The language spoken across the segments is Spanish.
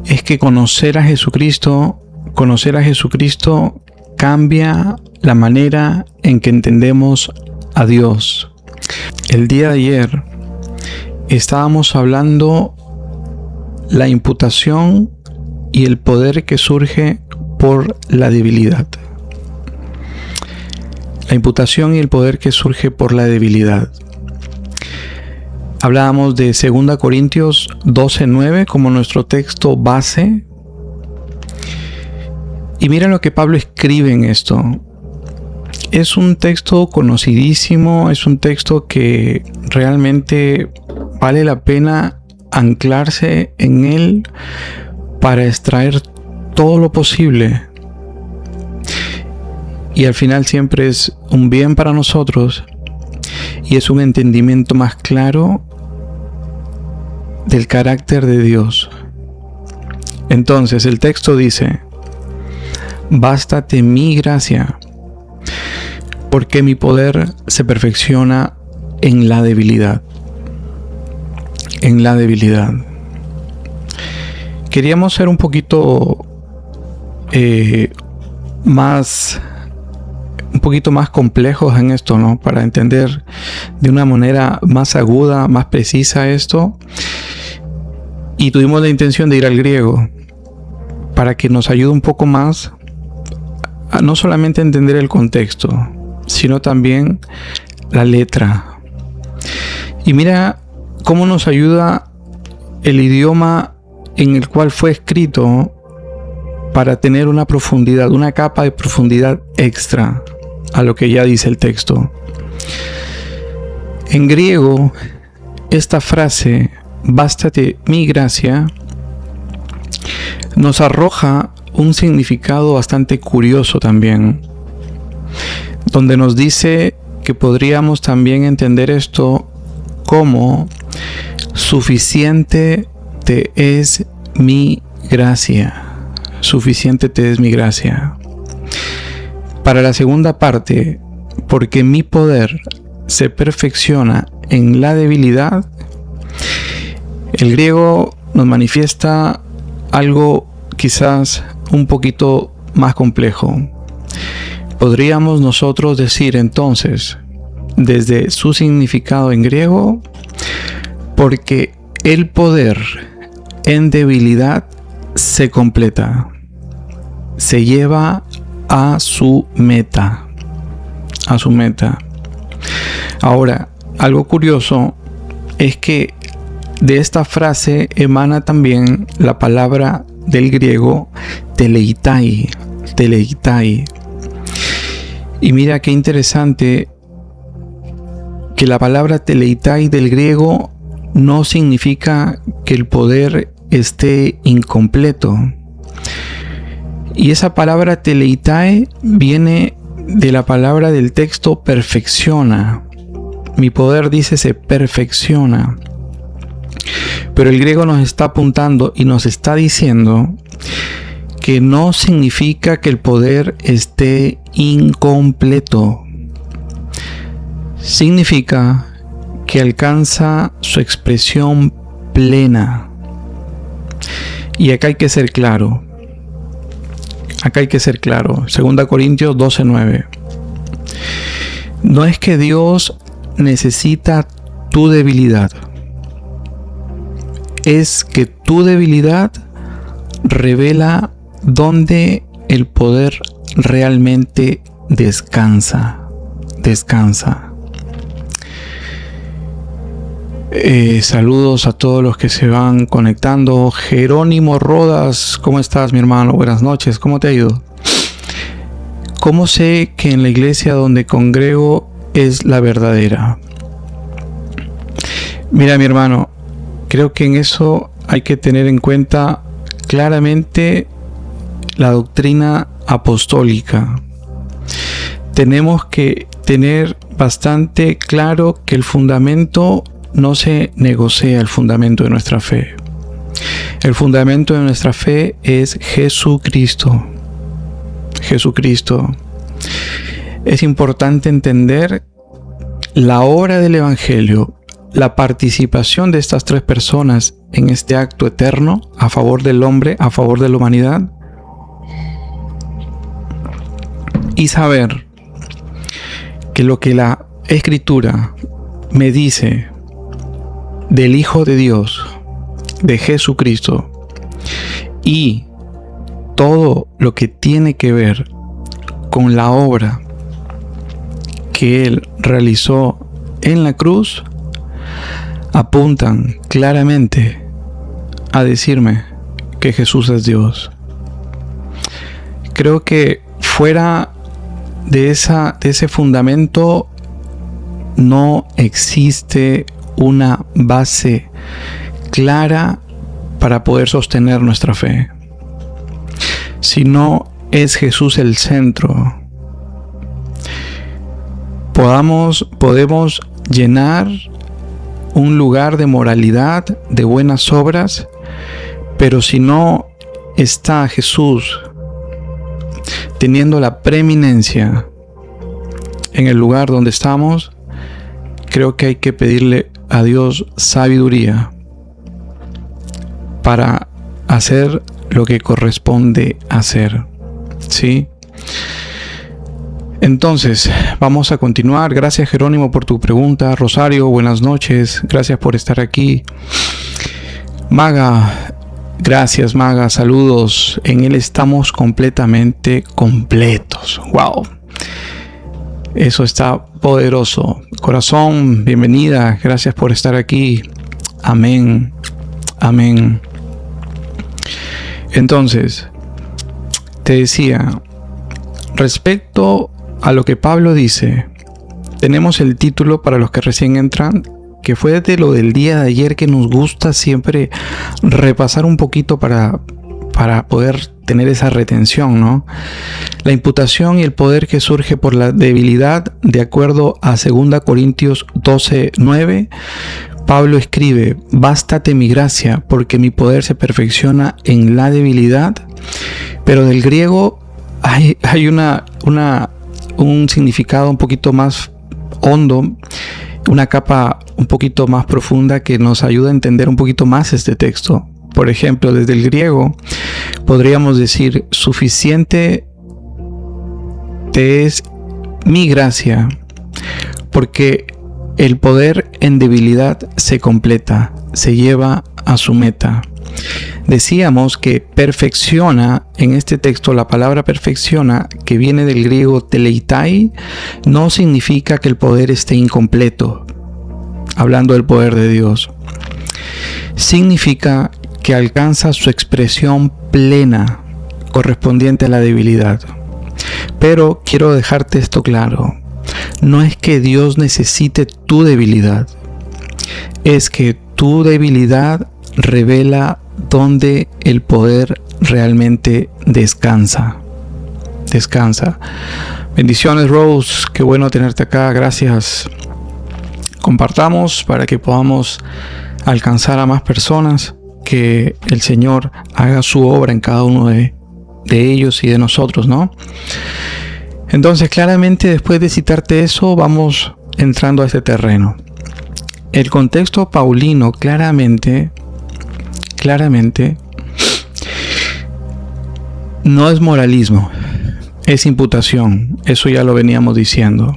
es que conocer a Jesucristo cambia la manera en que entendemos a Dios. El día de ayer estábamos hablando la imputación y el poder que surge por la debilidad. La imputación y el poder que surge por la debilidad. Hablábamos de 2 Corintios 12:9 como nuestro texto base. Y mira lo que Pablo escribe en esto. Es un texto conocidísimo, es un texto que realmente vale la pena anclarse en él para extraer todo lo posible. Y al final siempre es un bien para nosotros y es un entendimiento más claro del carácter de Dios. Entonces el texto dice: bástate mi gracia, porque mi poder se perfecciona en la debilidad. En la debilidad. Queríamos ser un poquito más complejos en esto, ¿no? Para entender de una manera más aguda, más precisa esto. Y tuvimos la intención de ir al griego para que nos ayude un poco más a no solamente entender el contexto, sino también la letra. Y mira cómo nos ayuda el idioma en el cual fue escrito para tener una profundidad, una capa de profundidad extra a lo que ya dice el texto. En griego, esta frase, bástate mi gracia, nos arroja un significado bastante curioso también, donde nos dice que podríamos también entender esto como suficiente te es mi gracia. Suficiente te es mi gracia. Para la segunda parte, porque mi poder se perfecciona en la debilidad, el griego nos manifiesta algo quizás un poquito más complejo. Podríamos nosotros decir entonces, desde su significado en griego, porque el poder en debilidad se completa, se lleva a su meta, Ahora, algo curioso es que de esta frase emana también la palabra del griego teleitai. Y mira qué interesante que la palabra teleitai del griego no significa que el poder esté incompleto. Y esa palabra teleitai viene de la palabra del texto perfecciona. Mi poder, dice, se perfecciona. Pero el griego nos está apuntando y nos está diciendo que no significa que el poder esté incompleto. Significa que alcanza su expresión plena. Y acá hay que ser claro. 2 Corintios 12:9. No es que Dios necesita tu debilidad. Es que tu debilidad revela dónde el poder realmente descansa. Saludos a todos los que se van conectando. Jerónimo Rodas, ¿cómo estás, mi hermano? Buenas noches, ¿cómo te ha ido? ¿Cómo sé que en la iglesia donde congrego es la verdadera? Mira, mi hermano, creo que en eso hay que tener en cuenta claramente la doctrina apostólica. Tenemos que tener bastante claro que el fundamento no se negocia, el fundamento de nuestra fe. El fundamento de nuestra fe es Jesucristo. Es importante entender la obra del Evangelio, la participación de estas tres personas en este acto eterno a favor del hombre, a favor de la humanidad, y saber que lo que la Escritura me dice del Hijo de Dios, de Jesucristo, y todo lo que tiene que ver con la obra que Él realizó en la cruz, apuntan claramente a decirme que Jesús es Dios. Creo que fuera de ese fundamento no existe una base clara para poder sostener nuestra fe. Si no es Jesús el centro, podemos llenar un lugar de moralidad, de buenas obras, pero si no está Jesús teniendo la preeminencia en el lugar donde estamos, creo que hay que pedirle a Dios sabiduría para hacer lo que corresponde hacer, ¿sí? Entonces, vamos a continuar. Gracias, Jerónimo, por tu pregunta. Rosario, buenas noches. Gracias por estar aquí. Maga, gracias, Maga. Saludos. En Él estamos completamente completos. Wow. Eso está poderoso. Corazón, bienvenida. Gracias por estar aquí. Amén. Amén. Entonces, te decía, respecto a lo que Pablo dice, tenemos el título para los que recién entran, que fue de lo del día de ayer, que nos gusta siempre repasar un poquito para poder tener esa retención, ¿no? La imputación y el poder que surge por la debilidad, de acuerdo a 2 Corintios 12:9, Pablo escribe: bástate mi gracia, porque mi poder se perfecciona en la debilidad. Pero del griego hay un significado un poquito más hondo, una capa un poquito más profunda que nos ayuda a entender un poquito más este texto. Por ejemplo, desde el griego podríamos decir: suficiente te es mi gracia, porque el poder en debilidad se completa, se lleva a su meta. Decíamos que perfecciona, en este texto la palabra perfecciona, que viene del griego teleitai, no significa que el poder esté incompleto, hablando del poder de Dios. Significa que alcanza su expresión plena, correspondiente a la debilidad. Pero quiero dejarte esto claro: no es que Dios necesite tu debilidad, es que tu debilidad revela dónde el poder realmente descansa. Descansa. Bendiciones, Rose, qué bueno tenerte acá, gracias. Compartamos para que podamos alcanzar a más personas, que el Señor haga su obra en cada uno de ellos y de nosotros, ¿no? Entonces, claramente, después de citarte eso, vamos entrando a este terreno. El contexto paulino claramente no es moralismo, es imputación. Eso ya lo veníamos diciendo.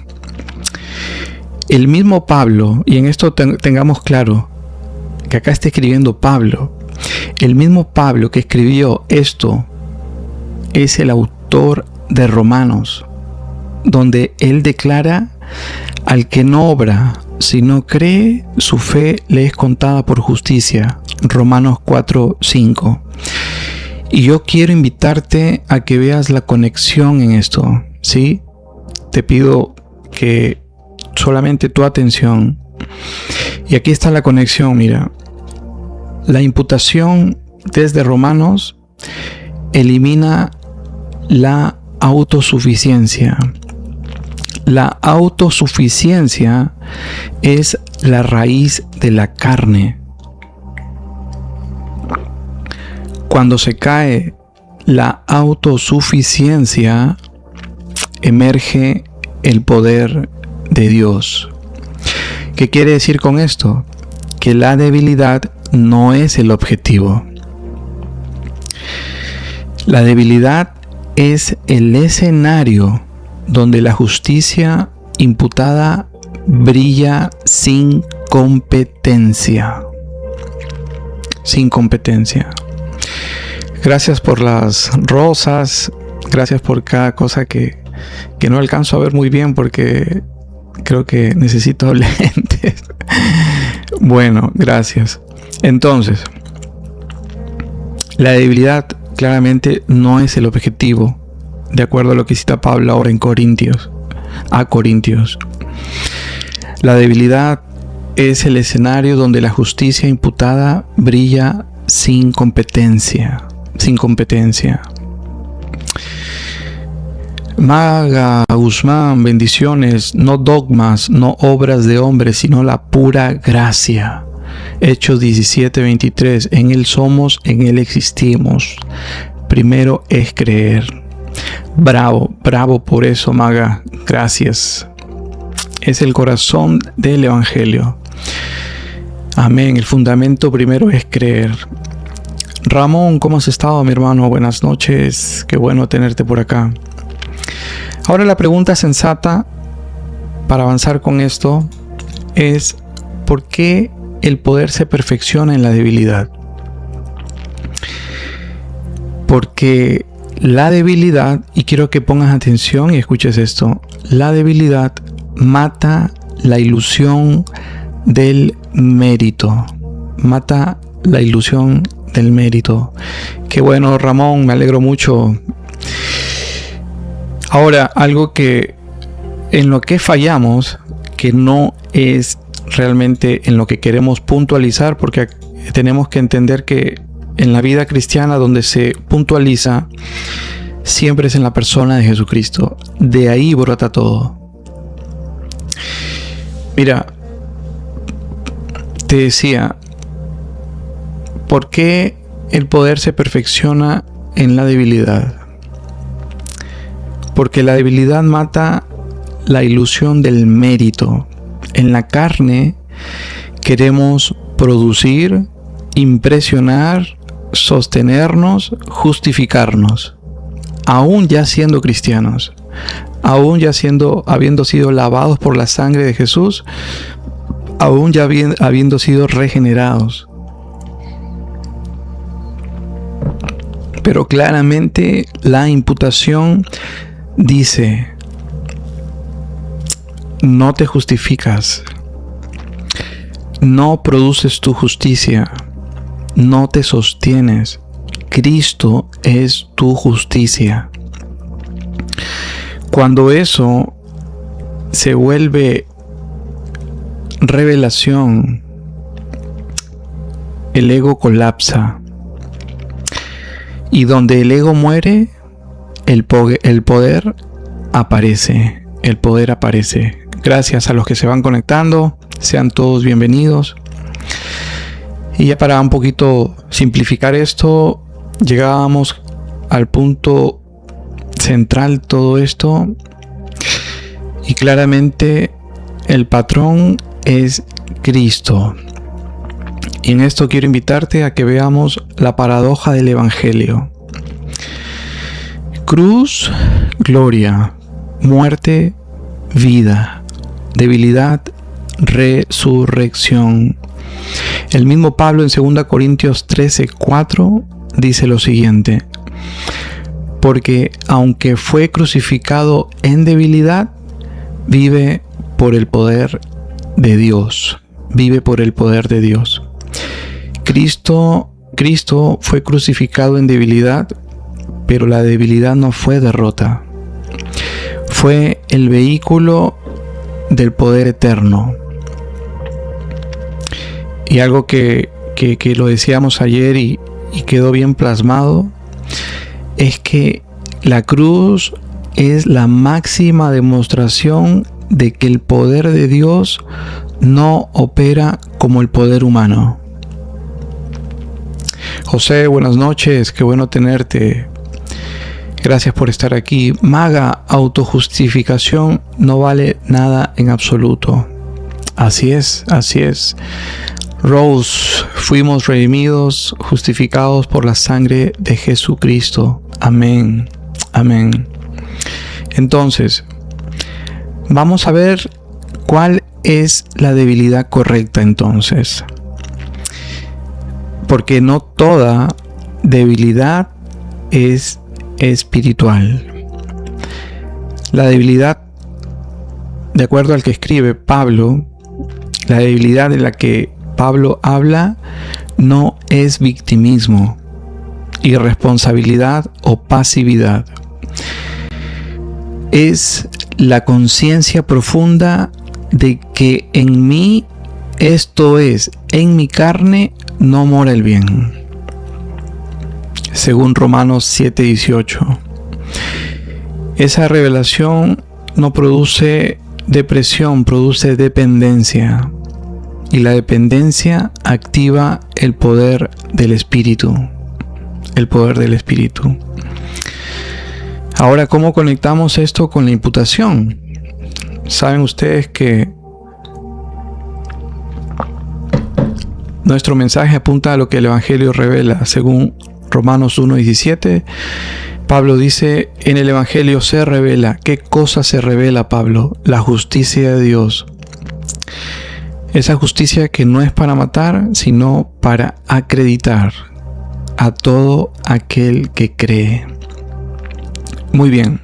El mismo Pablo, y en esto tengamos claro que acá está escribiendo Pablo, el mismo Pablo que escribió esto es el autor de Romanos, donde él declara: al que no obra, sino cree, su fe le es contada por justicia. Romanos 4:5. Y yo quiero invitarte a que veas la conexión en esto, ¿sí? Te pido que solamente tu atención. Y aquí está la conexión, mira. La imputación desde Romanos elimina la autosuficiencia. La autosuficiencia es la raíz de la carne. Cuando se cae la autosuficiencia, emerge el poder de Dios. ¿Qué quiere decir con esto? Que la debilidad no es el objetivo. La debilidad es el escenario donde la justicia imputada brilla sin competencia. Sin competencia. Gracias por las rosas. Gracias por cada cosa que no alcanzo a ver muy bien porque creo que necesito lentes. Bueno, gracias. Entonces, la debilidad claramente no es el objetivo, de acuerdo a lo que cita Pablo ahora en Corintios. La debilidad es el escenario donde la justicia imputada brilla sin competencia. Sin competencia. Maga Guzmán, bendiciones, no dogmas, no obras de hombres, sino la pura gracia. Hechos 17:23, en Él somos, en Él existimos. Primero es creer. Bravo, bravo por eso, Maga, gracias. Es el corazón del Evangelio. Amén, el fundamento primero es creer. Ramón, ¿cómo has estado, mi hermano? Buenas noches, qué bueno tenerte por acá. Ahora la pregunta sensata para avanzar con esto es ¿por qué el poder se perfecciona en la debilidad? Porque la debilidad, y quiero que pongas atención y escuches esto, la debilidad mata la ilusión del mérito. Mata la ilusión del mérito. Qué bueno, Ramón, me alegro mucho. Ahora, algo que en lo que fallamos, que no es realmente en lo que queremos puntualizar, porque tenemos que entender que en la vida cristiana donde se puntualiza siempre es en la persona de Jesucristo. De ahí brota todo. Mira, te decía, ¿por qué el poder se perfecciona en la debilidad? Porque la debilidad mata la ilusión del mérito. En la carne queremos producir, impresionar, sostenernos, justificarnos, aún ya siendo cristianos, aún ya habiendo sido lavados por la sangre de Jesús, aún ya habiendo sido regenerados. Pero claramente la imputación dice, no te justificas, no produces tu justicia, no te sostienes. Cristo es tu justicia. Cuando eso se vuelve revelación, el ego colapsa. Y donde el ego muere, el poder aparece. El poder aparece. Gracias a los que se van conectando. Sean todos bienvenidos. Y ya para un poquito simplificar esto, llegábamos al punto central de todo esto. Y claramente el patrón es Cristo. Y en esto quiero invitarte a que veamos la paradoja del Evangelio. Cruz, gloria. Muerte, vida. Debilidad, resurrección. El mismo Pablo en 2 Corintios 13:4 dice lo siguiente: porque aunque fue crucificado en debilidad, vive por el poder de Dios. Vive por el poder de Dios. Cristo fue crucificado en debilidad, pero la debilidad no fue derrota. Fue el vehículo del poder eterno. Y algo que lo decíamos ayer y quedó bien plasmado, es que la cruz es la máxima demostración de que el poder de Dios no opera como el poder humano. José, buenas noches, qué bueno tenerte. Gracias por estar aquí. Maga, autojustificación no vale nada en absoluto. Así es, así es. Rose, fuimos redimidos, justificados por la sangre de Jesucristo. Amén, amén. Entonces, vamos a ver cuál es la debilidad correcta entonces. Porque no toda debilidad es espiritual. La debilidad, de acuerdo al que escribe Pablo, la debilidad de la que Pablo habla no es victimismo, irresponsabilidad o pasividad. Es la conciencia profunda de que en mí, esto es, en mi carne, no mora el bien. Según Romanos 7:18. Esa revelación no produce depresión, produce dependencia. Y la dependencia activa el poder del Espíritu. El poder del Espíritu. Ahora, ¿cómo conectamos esto con la imputación? Saben ustedes que nuestro mensaje apunta a lo que el Evangelio revela. Según Romanos 1:17, Pablo dice, en el Evangelio se revela. ¿Qué cosa se revela, Pablo? La justicia de Dios. Esa justicia que no es para matar, sino para acreditar a todo aquel que cree. Muy bien.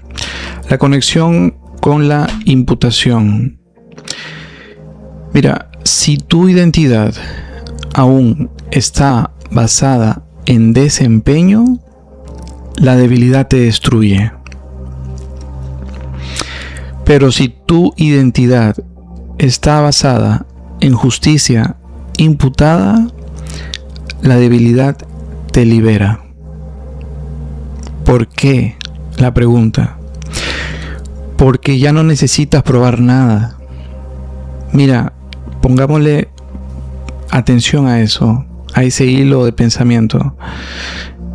La conexión con la imputación. Mira, si tu identidad aún está basada en desempeño, la debilidad te destruye. Pero si tu identidad está basada en justicia imputada, la debilidad te libera. ¿Por qué? La pregunta. Porque ya no necesitas probar nada. Mira, pongámosle atención a eso, a ese hilo de pensamiento.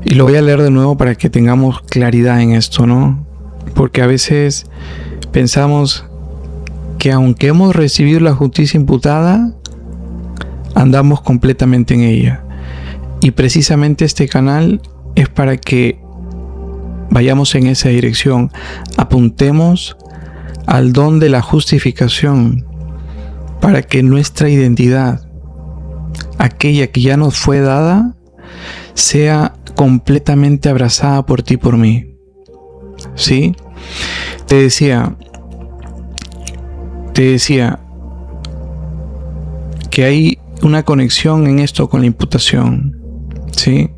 Y lo voy a leer de nuevo para que tengamos claridad en esto, ¿no? Porque a veces pensamos que aunque hemos recibido la justicia imputada, andamos completamente en ella. Y precisamente este canal es para que vayamos en esa dirección. Apuntemos al don de la justificación para que nuestra identidad, aquella que ya nos fue dada, sea completamente abrazada por ti y por mí. ¿Sí? Te decía que hay una conexión en esto con la imputación. ¿Sí?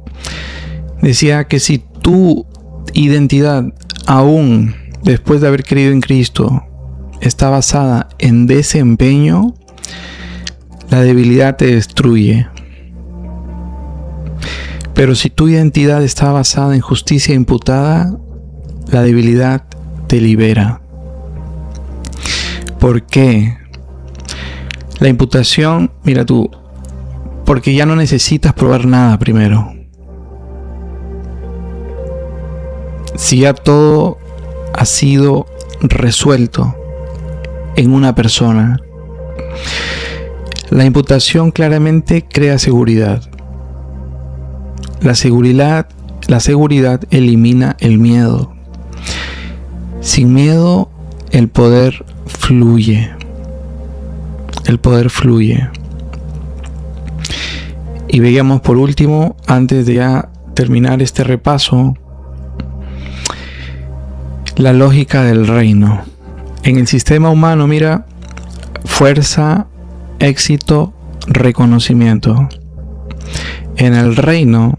Decía que si tu identidad, aún después de haber creído en Cristo, está basada en desempeño, la debilidad te destruye. Pero si tu identidad está basada en justicia imputada, la debilidad te libera. ¿Por qué? La imputación, mira tú, porque ya no necesitas probar nada primero. Si ya todo ha sido resuelto en una persona, la imputación claramente crea seguridad. La seguridad elimina el miedo. Sin miedo, el poder fluye. El poder fluye. Y veíamos por último, antes de ya terminar este repaso, la lógica del reino. En el sistema humano, mira, fuerza, éxito, reconocimiento. En el reino,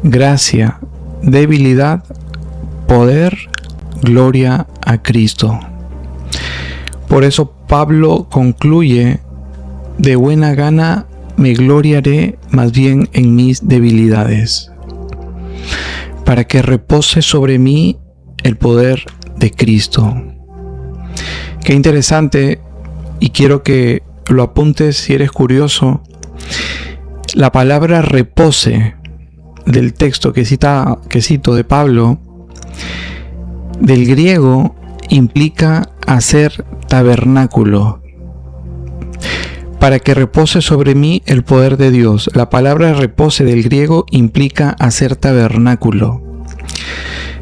gracia, debilidad, poder, gloria a Cristo. Por eso Pablo concluye, de buena gana me gloriaré más bien en mis debilidades, para que repose sobre mí el poder de Cristo. Qué interesante, y quiero que lo apuntes si eres curioso. La palabra repose del texto que cito de Pablo, del griego, implica hacer tabernáculo. para que repose sobre mí el poder de Dios. La palabra repose del griego implica hacer tabernáculo.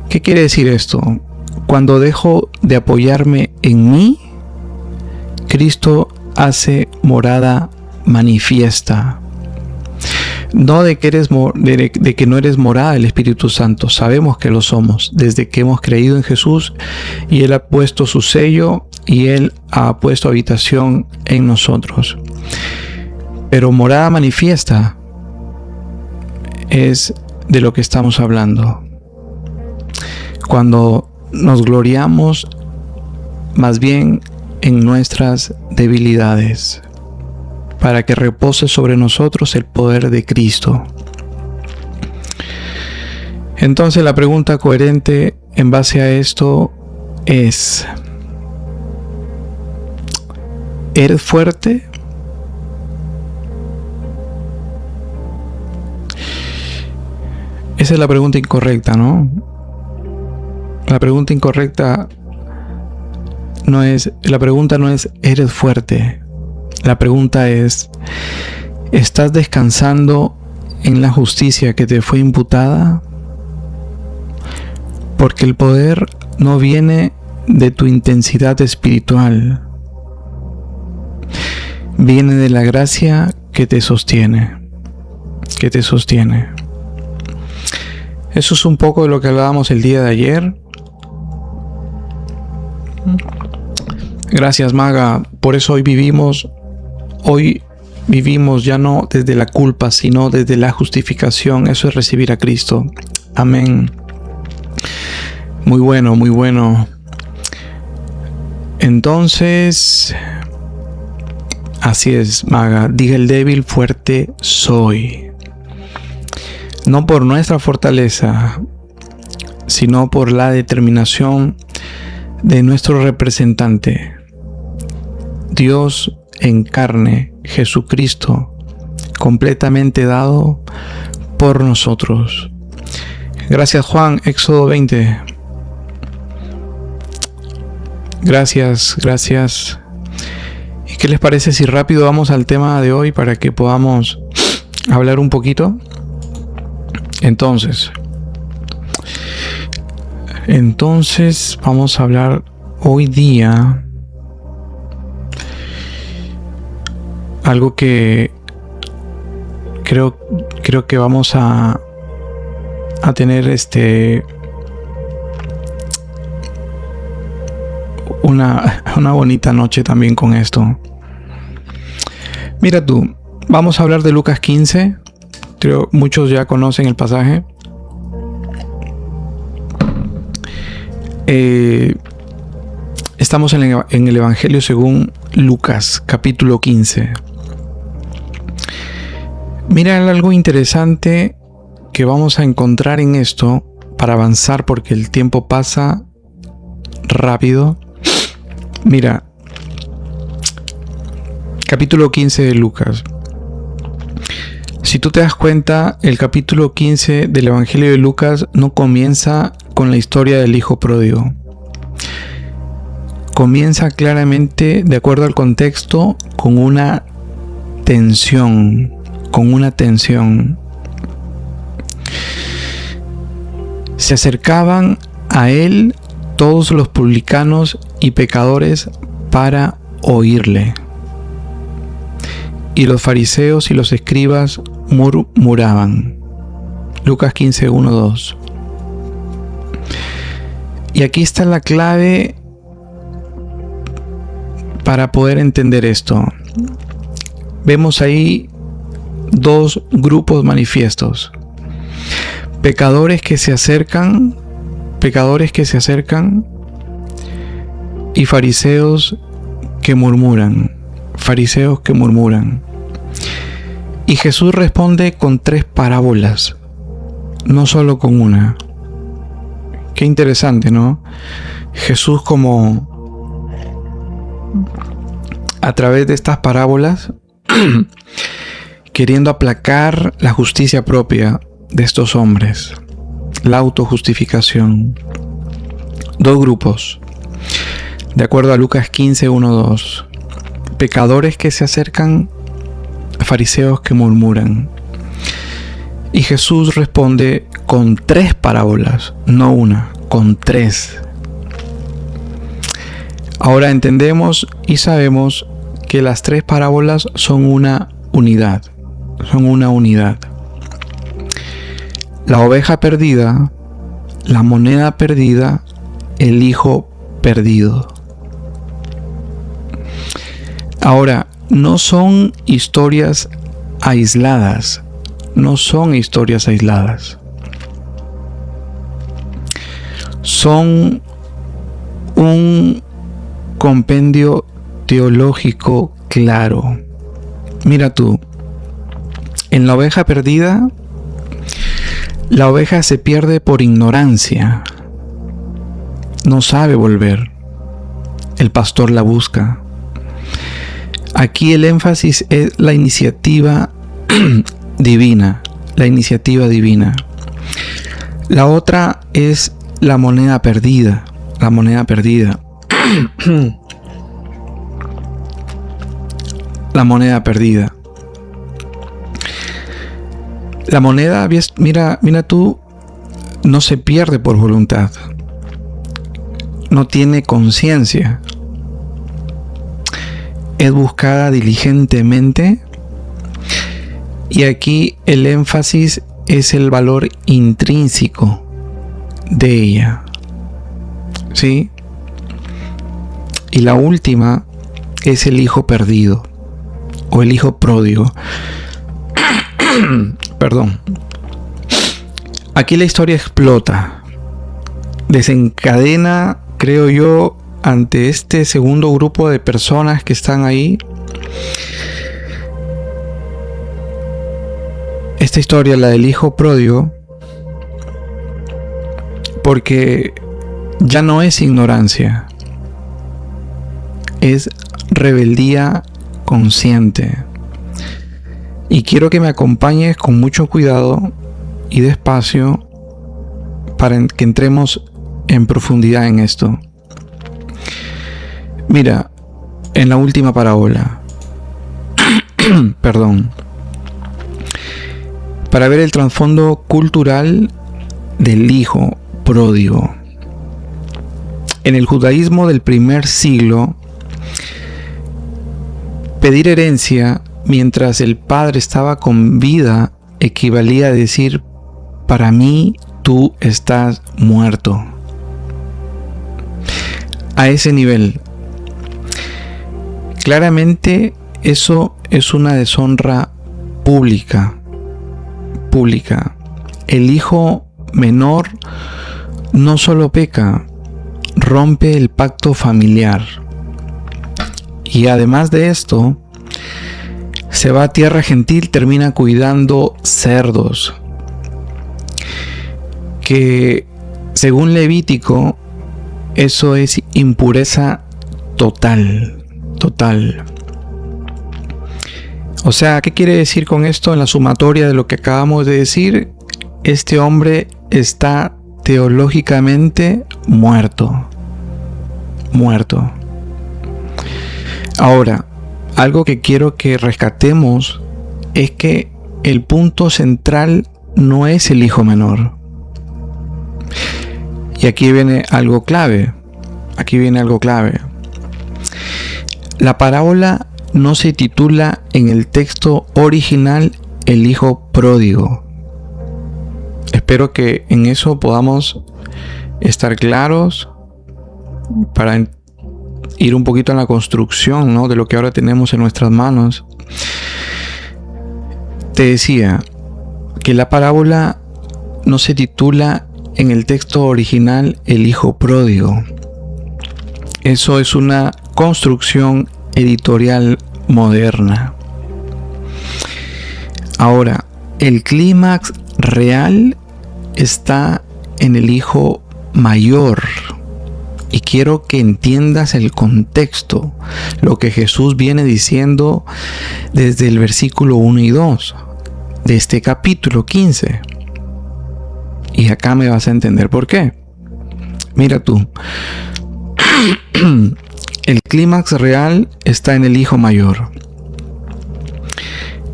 ¿Qué quiere decir esto? Cuando dejo de apoyarme en mí, Cristo hace morada manifiesta. No de que no eres morada del Espíritu Santo. Sabemos que lo somos desde que hemos creído en Jesús y Él ha puesto su sello y Él ha puesto habitación en nosotros. Pero morada manifiesta es de lo que estamos hablando. Cuando nos gloriamos más bien en nuestras debilidades, para que repose sobre nosotros el poder de Cristo. Entonces la pregunta coherente en base a esto es: ¿eres fuerte? Esa es la pregunta incorrecta, ¿no? La pregunta incorrecta no es ¿eres fuerte? La pregunta es: ¿estás descansando en la justicia que te fue imputada? Porque el poder no viene de tu intensidad espiritual, viene de la gracia que te sostiene. Eso es un poco de lo que hablábamos el día de ayer. Gracias, Maga. Por eso hoy vivimos ya no desde la culpa, sino desde la justificación. Eso es recibir a Cristo. Amén. Muy bueno, muy bueno. Entonces, así es, Maga. Diga el débil, fuerte soy. No por nuestra fortaleza, sino por la determinación de nuestro representante, Dios en carne, Jesucristo, completamente dado por nosotros. Gracias, Juan. Éxodo 20. Gracias. ¿Y qué les parece si rápido vamos al tema de hoy para que podamos hablar un poquito? Entonces vamos a hablar hoy día algo que creo que vamos a tener una bonita noche también con esto. Mira tú, vamos a hablar de Lucas 15. Creo muchos ya conocen el pasaje. Estamos en el Evangelio según Lucas, capítulo 15. Mira algo interesante que vamos a encontrar en esto para avanzar, porque el tiempo pasa rápido. Mira, capítulo 15 de Lucas. Si tú te das cuenta, el capítulo 15 del Evangelio de Lucas no comienza con la historia del hijo pródigo. Comienza claramente, de acuerdo al contexto, con una tensión. Se acercaban a él todos los publicanos y pecadores para oírle. Y los fariseos y los escribas murmuraban. Lucas 15, 1, 2. Y aquí está la clave para poder entender esto. Vemos ahí dos grupos manifiestos. Pecadores que se acercan y fariseos que murmuran. Y Jesús responde con 3 parábolas, no solo con una. Qué interesante, ¿no? Jesús, como a través de estas parábolas, queriendo aplacar la justicia propia de estos hombres, la autojustificación. 2 grupos, de acuerdo a Lucas 15, 1, 2. pecadores que se acercan, fariseos que murmuran. Y Jesús responde con 3 parábolas, no una, con 3. Ahora entendemos y sabemos que las 3 parábolas son una unidad. Son una unidad. La oveja perdida, la moneda perdida, el hijo perdido. Ahora, no son historias aisladas. No son historias aisladas. Son un compendio teológico claro. Mira tú, en la oveja perdida, la oveja se pierde por ignorancia. No sabe volver. El pastor la busca. Aquí el énfasis es la iniciativa divina. La iniciativa divina. La otra es la moneda perdida. La moneda perdida. La moneda perdida. La moneda, mira tú, no se pierde por voluntad. No tiene conciencia. Es buscada diligentemente. Y aquí el énfasis es el valor intrínseco de ella. ¿Sí? Y la última es el hijo perdido o el hijo pródigo. Perdón. Aquí la historia explota. Desencadena, creo yo, ante este segundo grupo de personas que están ahí. Esta historia, la del hijo pródigo, porque ya no es ignorancia, es rebeldía consciente. Y quiero que me acompañes con mucho cuidado y despacio para que entremos en profundidad en esto. Mira, en la última parábola, perdón, para ver el trasfondo cultural del hijo pródigo. En el judaísmo del primer siglo, pedir herencia mientras el padre estaba con vida equivalía a decir: para mí tú estás muerto. A ese nivel. Claramente eso es una deshonra pública. El hijo menor no solo peca, rompe el pacto familiar. Y además de esto, se va a tierra gentil, termina cuidando cerdos. Que según Levítico, eso es impureza total. O sea, ¿qué quiere decir con esto en la sumatoria de lo que acabamos de decir? Este hombre está teológicamente muerto. Ahora, algo que quiero que rescatemos es que el punto central no es el hijo menor. Y aquí viene algo clave. La parábola no se titula en el texto original el hijo pródigo. Espero que en eso podamos estar claros para ir un poquito en la construcción, ¿no?, de lo que ahora tenemos en nuestras manos. Te decía que la parábola no se titula en el texto original el hijo pródigo. Eso es una construcción editorial moderna. Ahora, el clímax real está en el hijo mayor. Y quiero que entiendas el contexto, lo que Jesús viene diciendo desde el versículo 1 y 2 de este capítulo 15. Y acá me vas a entender por qué. Mira tú. el clímax real está en el hijo mayor.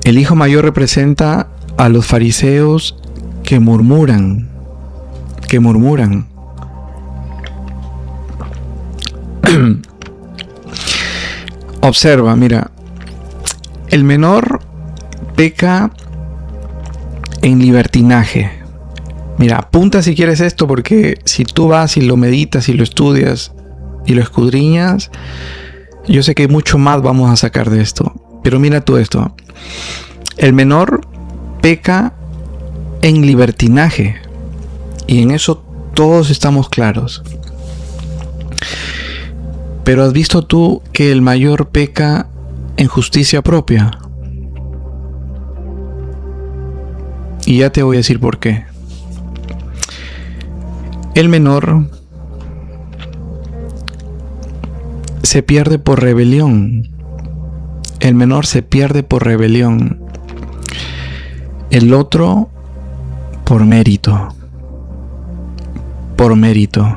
El hijo mayor representa a los fariseos que murmuran. Observa, mira, el menor peca en libertinaje. Mira, apunta si quieres esto, porque si tú vas y lo meditas y lo estudias y lo escudriñas, yo sé que mucho más vamos a sacar de esto. Pero mira tú esto. El menor peca en libertinaje. Y en eso todos estamos claros. Pero ¿has visto tú que el mayor peca en justicia propia? Y ya te voy a decir por qué. El menor se pierde por rebelión. El menor se pierde por rebelión. El otro por mérito. Por mérito.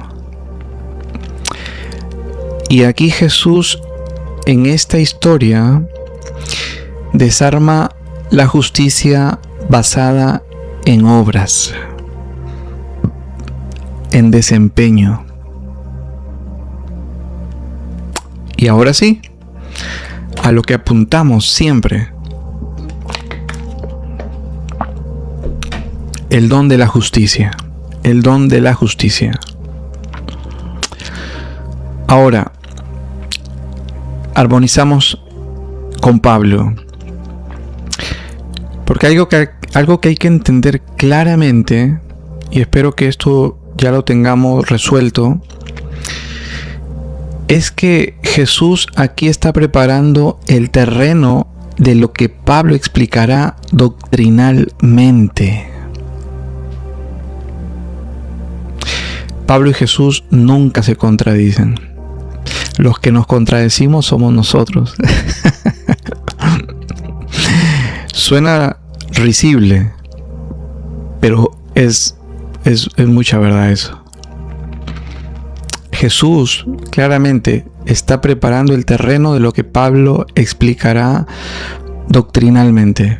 Y aquí Jesús, en esta historia, desarma la justicia basada en obras, en desempeño. Y ahora sí, a lo que apuntamos siempre: el don de la justicia. El don de la justicia. Ahora, armonizamos con Pablo. Porque algo que hay que entender claramente, y espero que esto ya lo tengamos resuelto, es que Jesús aquí está preparando el terreno de lo que Pablo explicará doctrinalmente. Pablo y Jesús nunca se contradicen. Los que nos contradecimos somos nosotros. Suena risible, pero es mucha verdad eso. Jesús claramente está preparando el terreno de lo que Pablo explicará doctrinalmente.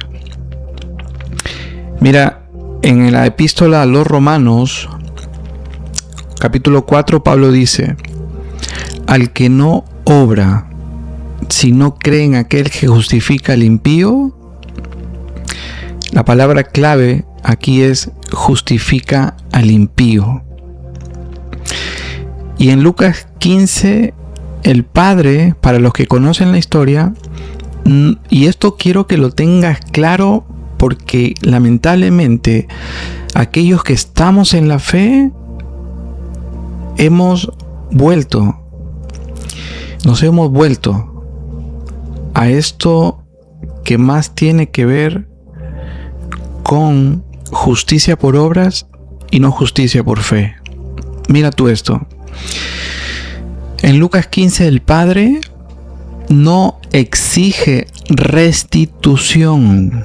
Mira, en la epístola a los Romanos, capítulo 4, Pablo dice: al que no obra, si no cree en aquel que justifica al impío. La palabra clave aquí es justifica al impío. Y en Lucas 15, el Padre, para los que conocen la historia, y esto quiero que lo tengas claro, porque lamentablemente aquellos que estamos en la fe nos hemos vuelto a esto que más tiene que ver con justicia por obras y no justicia por fe. Mira tú esto. En Lucas 15, el Padre no exige restitución.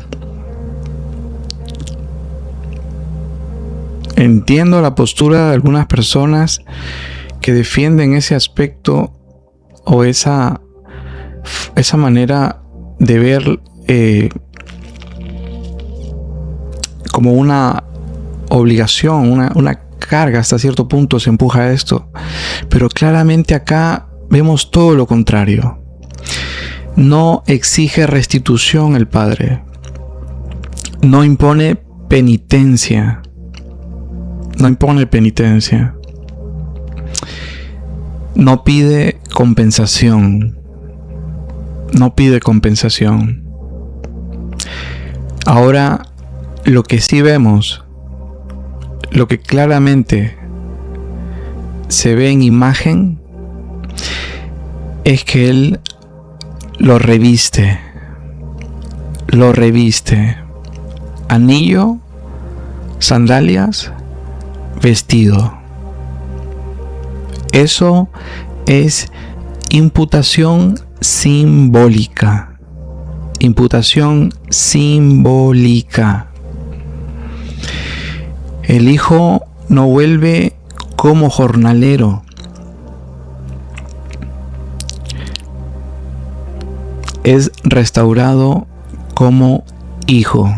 Entiendo la postura de algunas personas que defienden ese aspecto o esa manera de ver como una obligación, una carga. Hasta cierto punto se empuja a esto, pero claramente acá vemos todo lo contrario. No exige restitución el Padre, no impone penitencia, no pide compensación. Ahora, lo que sí vemos, lo que claramente se ve en imagen, es que Él lo reviste. Anillo, sandalias, vestido. Eso es imputación simbólica. El hijo no vuelve como jornalero. es restaurado como hijo.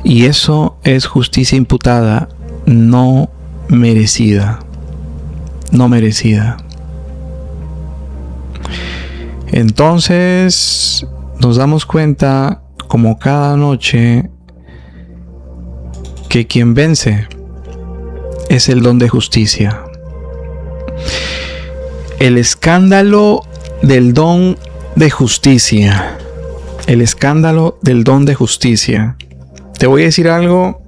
Y eso es justicia imputada, no merecida. No merecida. Entonces nos damos cuenta, como cada noche, que quien vence es el don de justicia. El escándalo del don de justicia. El escándalo del don de justicia. Te voy a decir algo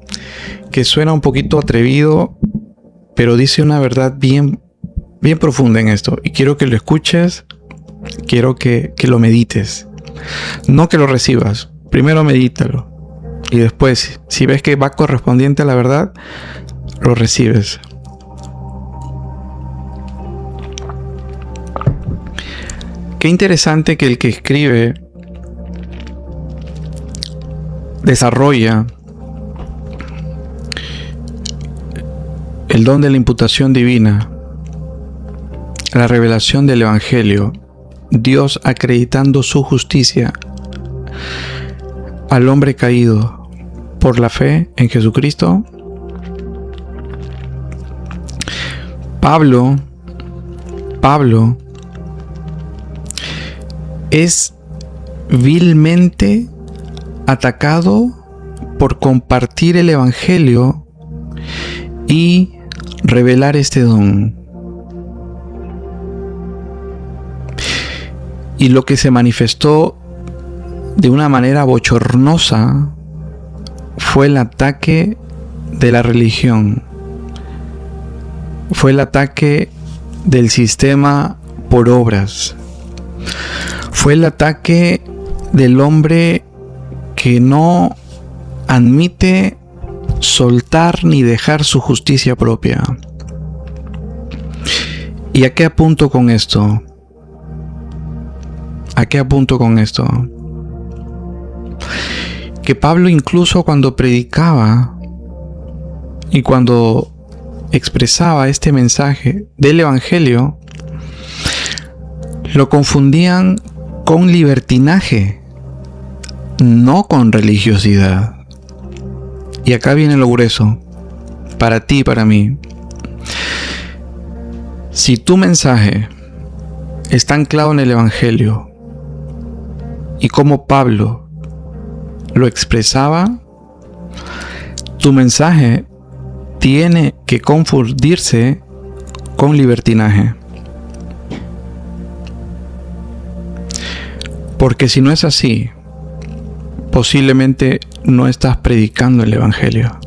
que suena un poquito atrevido, pero dice una verdad bien profunda en esto. Y quiero que lo escuches, quiero que lo medites. No que lo recibas. Primero medítalo. Y después, si ves que va correspondiente a la verdad, lo recibes. Qué interesante que el que escribe desarrolla el don de la imputación divina, la revelación del Evangelio, Dios acreditando su justicia al hombre caído por la fe en Jesucristo. Pablo es vilmente atacado por compartir el Evangelio y revelar este don. Y lo que se manifestó de una manera bochornosa fue el ataque de la religión. Fue el ataque del sistema por obras. Fue el ataque del hombre que no admite soltar ni dejar su justicia propia. ¿Y a qué apunto con esto? ¿A qué apunto con esto? Que Pablo, incluso cuando predicaba y cuando expresaba este mensaje del Evangelio, lo confundían con libertinaje, no con religiosidad. Y acá viene lo grueso, para ti y para mí. Si tu mensaje está anclado en el Evangelio, y como Pablo lo expresaba, tu mensaje tiene que confundirse con libertinaje. Porque si no es así, posiblemente no estás predicando el Evangelio.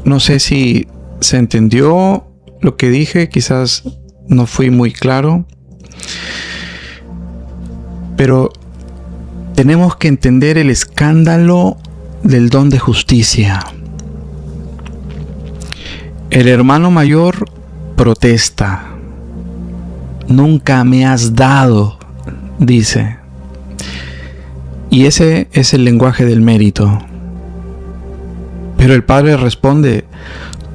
No sé si se entendió lo que dije, quizás no fui muy claro, pero tenemos que entender el escándalo del don de justicia. El hermano mayor protesta. Nunca me has dado, dice. Y ese es el lenguaje del mérito. Pero el padre responde: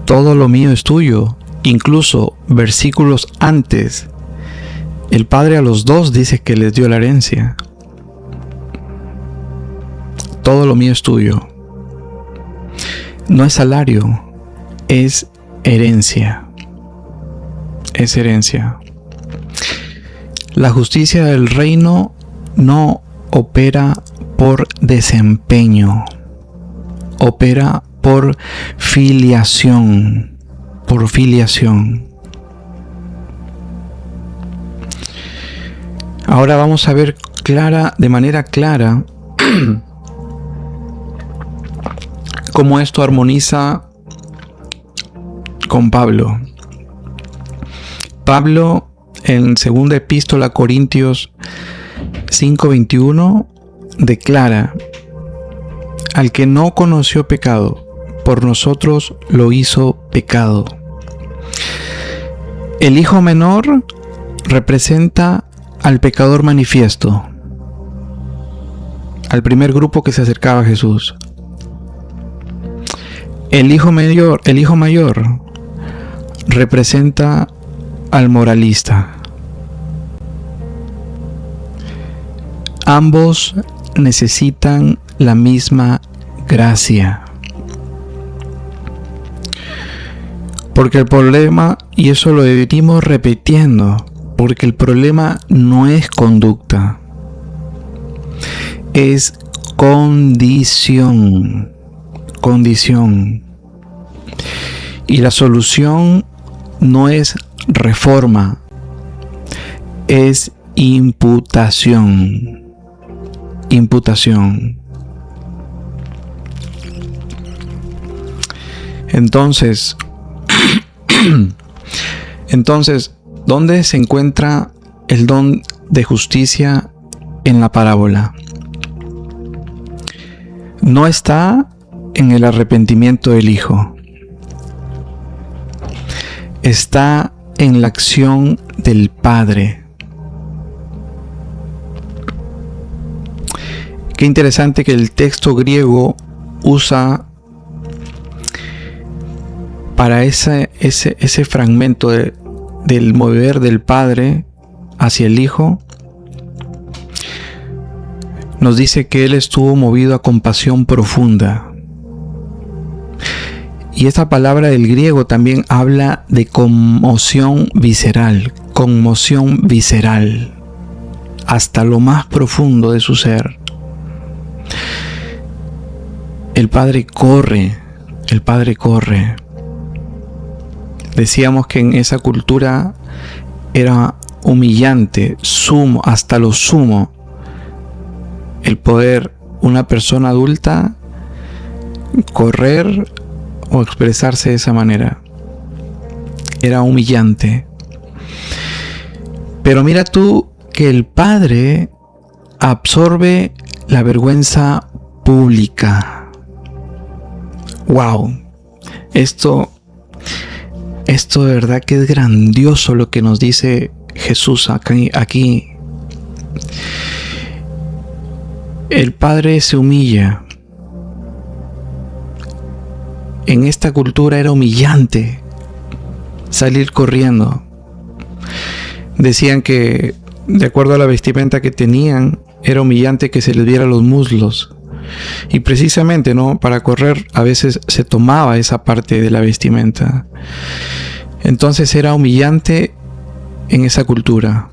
todo lo mío es tuyo. Incluso versículos antes, el padre a los dos dice que les dio la herencia. Todo lo mío es tuyo. No es salario, es herencia. Es herencia. La justicia del reino no opera por desempeño, opera por filiación, por filiación. Ahora vamos a ver de manera clara cómo esto armoniza con Pablo. Pablo, en segunda epístola a Corintios 5:21, declara: al que no conoció pecado, por nosotros lo hizo pecado. El hijo menor representa al pecador manifiesto, al primer grupo que se acercaba a Jesús. El hijo mayor representa al moralista. Ambos necesitan la misma gracia. Porque el problema, y eso lo venimos repitiendo, porque el problema no es conducta, es condición. Y la solución no es reforma, es imputación. Entonces, ¿dónde se encuentra el don de justicia en la parábola? No está en el arrepentimiento del hijo. Está en la acción del padre. Qué interesante que el texto griego usa para ese fragmento del mover del padre hacia el hijo. Nos dice que él estuvo movido a compasión profunda. Y esta palabra del griego también habla de conmoción visceral, hasta lo más profundo de su ser. El padre corre. Decíamos que en esa cultura era humillante, hasta lo sumo, el poder una persona adulta correr o expresarse de esa manera. Era humillante. Pero mira tú que el padre absorbe la vergüenza pública. ¡Wow! Esto de verdad que es grandioso lo que nos dice Jesús aquí. El padre se humilla. En esta cultura era humillante salir corriendo. Decían que, de acuerdo a la vestimenta que tenían, era humillante que se les viera los muslos. Y precisamente, ¿no?, para correr a veces se tomaba esa parte de la vestimenta. Entonces era humillante en esa cultura.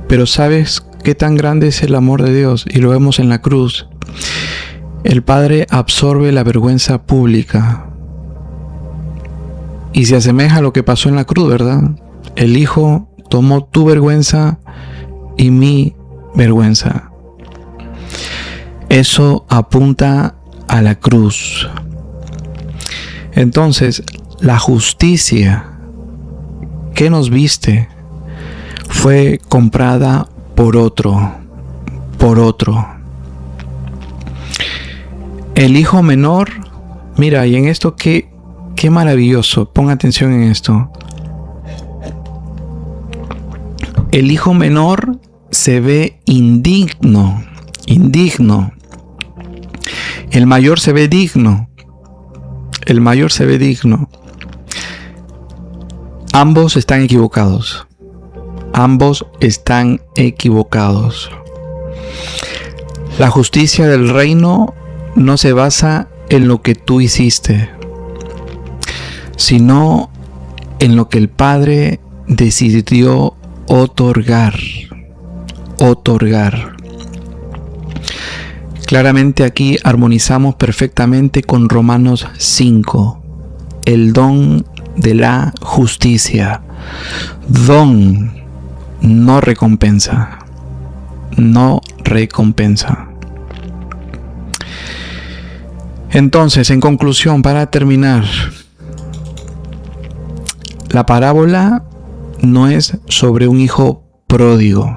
Pero ¿sabes qué tan grande es el amor de Dios? Y lo vemos en la cruz. El Padre absorbe la vergüenza pública. Y se asemeja a lo que pasó en la cruz, ¿verdad? El Hijo tomó tu vergüenza y mi vergüenza. Eso apunta a la cruz. Entonces, la justicia que nos viste fue comprada por otro. El hijo menor, mira, y en esto qué maravilloso, pon atención en esto. El hijo menor se ve indigno. El mayor se ve digno. Ambos están equivocados. La justicia del reino no se basa en lo que tú hiciste, sino en lo que el Padre decidió otorgar. Claramente aquí armonizamos perfectamente con Romanos 5, el don de la justicia. Don, no recompensa. Entonces, en conclusión, para terminar, la parábola no es sobre un hijo pródigo.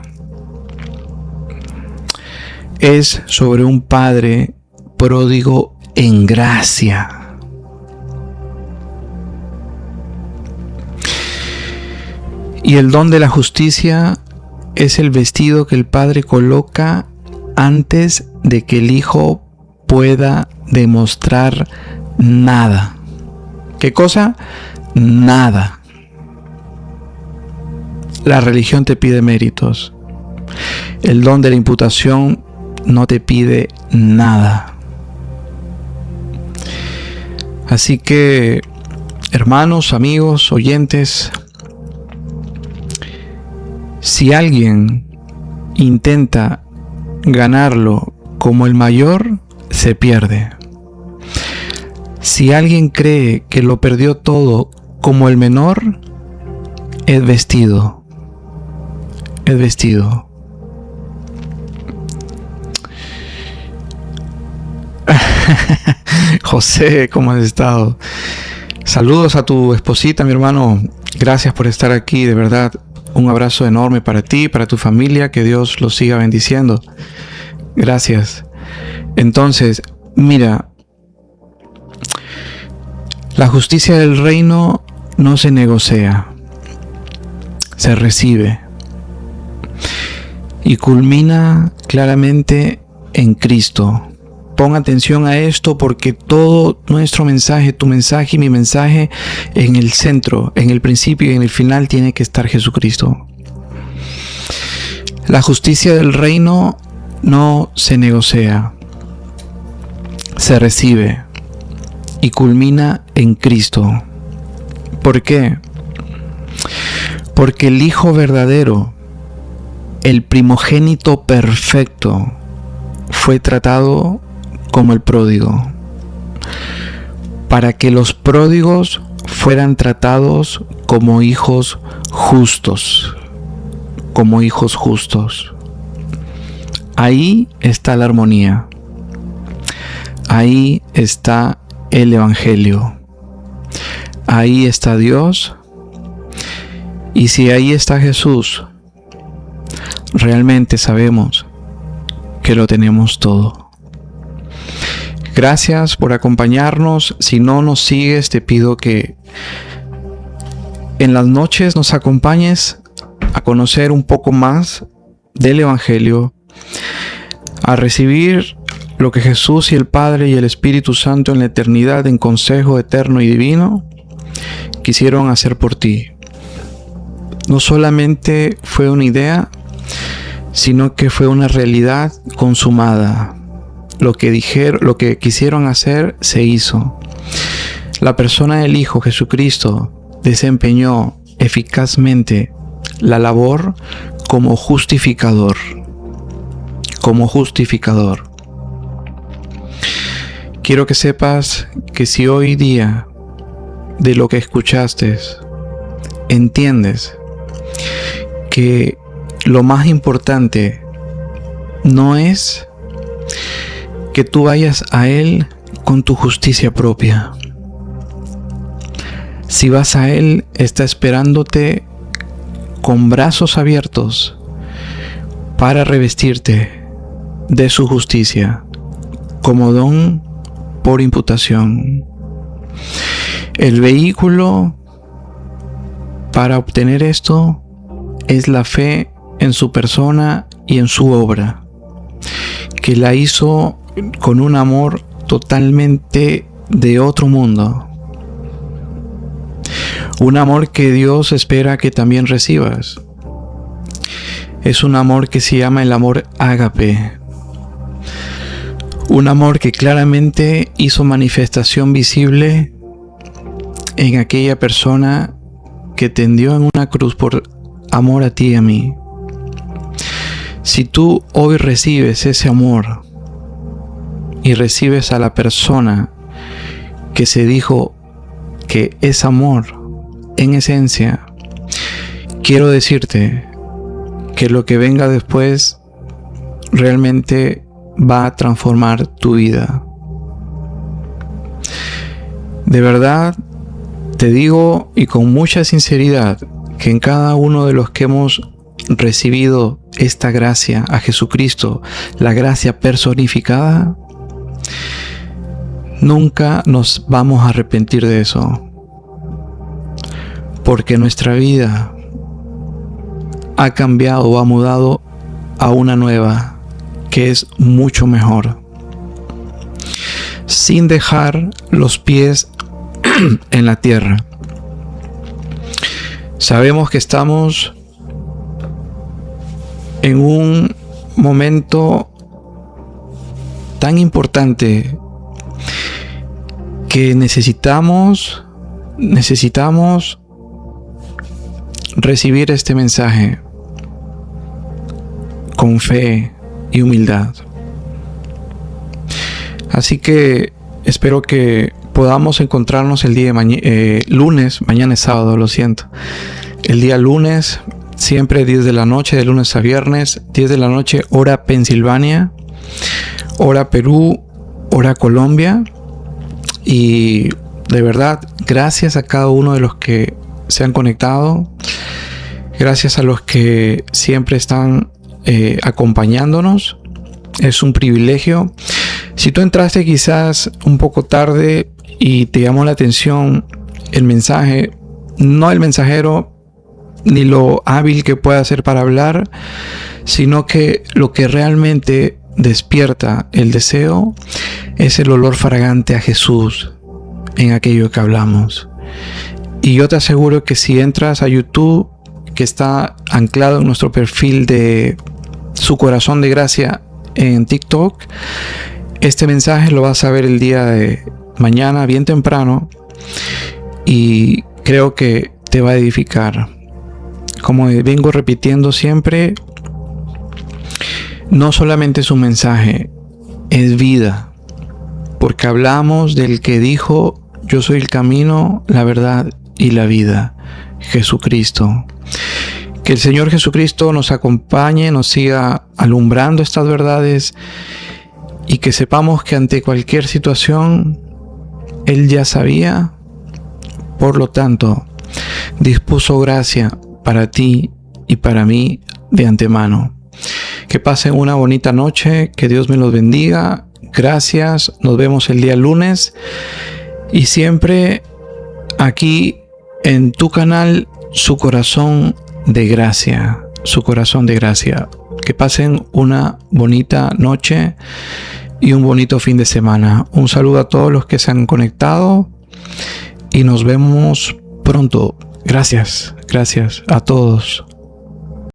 Es sobre un padre pródigo en gracia. Y el don de la justicia es el vestido que el padre coloca antes de que el hijo pueda demostrar nada. ¿Qué cosa? Nada. La religión te pide méritos. El don de la imputación no te pide nada. Así que, hermanos, amigos, oyentes, si alguien intenta ganarlo como el mayor, se pierde. Si alguien cree que lo perdió todo como el menor, es vestido. Es vestido. José, ¿cómo has estado? Saludos a tu esposita, mi hermano. Gracias por estar aquí, de verdad. Un abrazo enorme para ti, para tu familia. Que Dios los siga bendiciendo. Gracias. Entonces, mira, la justicia del reino no se negocia, se recibe y culmina claramente en Cristo. Pon atención a esto, porque todo nuestro mensaje, tu mensaje y mi mensaje, en el centro, en el principio y en el final tiene que estar Jesucristo. La justicia del reino no se negocia, se recibe y culmina en Cristo. ¿Por qué? Porque el Hijo verdadero, el primogénito perfecto, fue tratado como el pródigo, para que los pródigos fueran tratados como hijos justos, como hijos justos. Ahí está la armonía, ahí está el Evangelio, ahí está Dios, y si ahí está Jesús, realmente sabemos que lo tenemos todo. Gracias por acompañarnos. Si no nos sigues, te pido que en las noches nos acompañes a conocer un poco más del Evangelio, a recibir lo que Jesús y el Padre y el Espíritu Santo en la eternidad, en consejo eterno y divino, quisieron hacer por ti. No solamente fue una idea, sino que fue una realidad consumada. Lo que quisieron hacer se hizo. La persona del Hijo Jesucristo desempeñó eficazmente la labor como justificador. Como justificador. Quiero que sepas que si hoy día, de lo que escuchaste, entiendes que lo más importante no es que tú vayas a Él con tu justicia propia. Si vas a Él, está esperándote con brazos abiertos para revestirte de su justicia como don por imputación. El vehículo para obtener esto es la fe en su persona y en su obra, que la hizo con un amor totalmente de otro mundo. Un amor que Dios espera que también recibas. Es un amor que se llama el amor ágape. Un amor que claramente hizo manifestación visible en aquella persona que tendió en una cruz por amor a ti y a mí. Si tú hoy recibes ese amor y recibes a la persona que se dijo que es amor en esencia, quiero decirte que lo que venga después realmente va a transformar tu vida. De verdad te digo, y con mucha sinceridad, que en cada uno de los que hemos recibido esta gracia a Jesucristo, la gracia personificada, nunca nos vamos a arrepentir de eso, porque nuestra vida ha cambiado o ha mudado a una nueva que es mucho mejor, sin dejar los pies en la tierra. Sabemos que estamos en un momento tan importante que necesitamos recibir este mensaje con fe y humildad. Así que espero que podamos encontrarnos el día de lunes, mañana es sábado, lo siento. El día lunes, siempre 10 de la noche, de lunes a viernes, 10 de la noche, hora Pensilvania, hora Perú, hora Colombia. Y de verdad, gracias a cada uno de los que se han conectado. Gracias a los que siempre están acompañándonos. Es un privilegio. Si tú entraste quizás un poco tarde y te llamó la atención el mensaje, no el mensajero ni lo hábil que pueda ser para hablar, sino que lo que realmente despierta el deseo es el olor fragante a Jesús en aquello que hablamos. Y yo te aseguro que si entras a YouTube, que está anclado en nuestro perfil de Su Corazón de Gracia en TikTok, este mensaje lo vas a ver el día de mañana bien temprano y creo que te va a edificar. Como vengo repitiendo siempre, no solamente es un mensaje, es vida, porque hablamos del que dijo: yo soy el camino, la verdad y la vida, Jesucristo. Que el Señor Jesucristo nos acompañe, nos siga alumbrando estas verdades y que sepamos que ante cualquier situación Él ya sabía, por lo tanto dispuso gracia para ti y para mí de antemano. Que pasen una bonita noche, que Dios me los bendiga. Gracias, nos vemos el día lunes y siempre aquí en tu canal Su Corazón de Gracia, Su Corazón de Gracia. Que pasen una bonita noche y un bonito fin de semana. Un saludo a todos los que se han conectado y nos vemos pronto. Gracias a todos.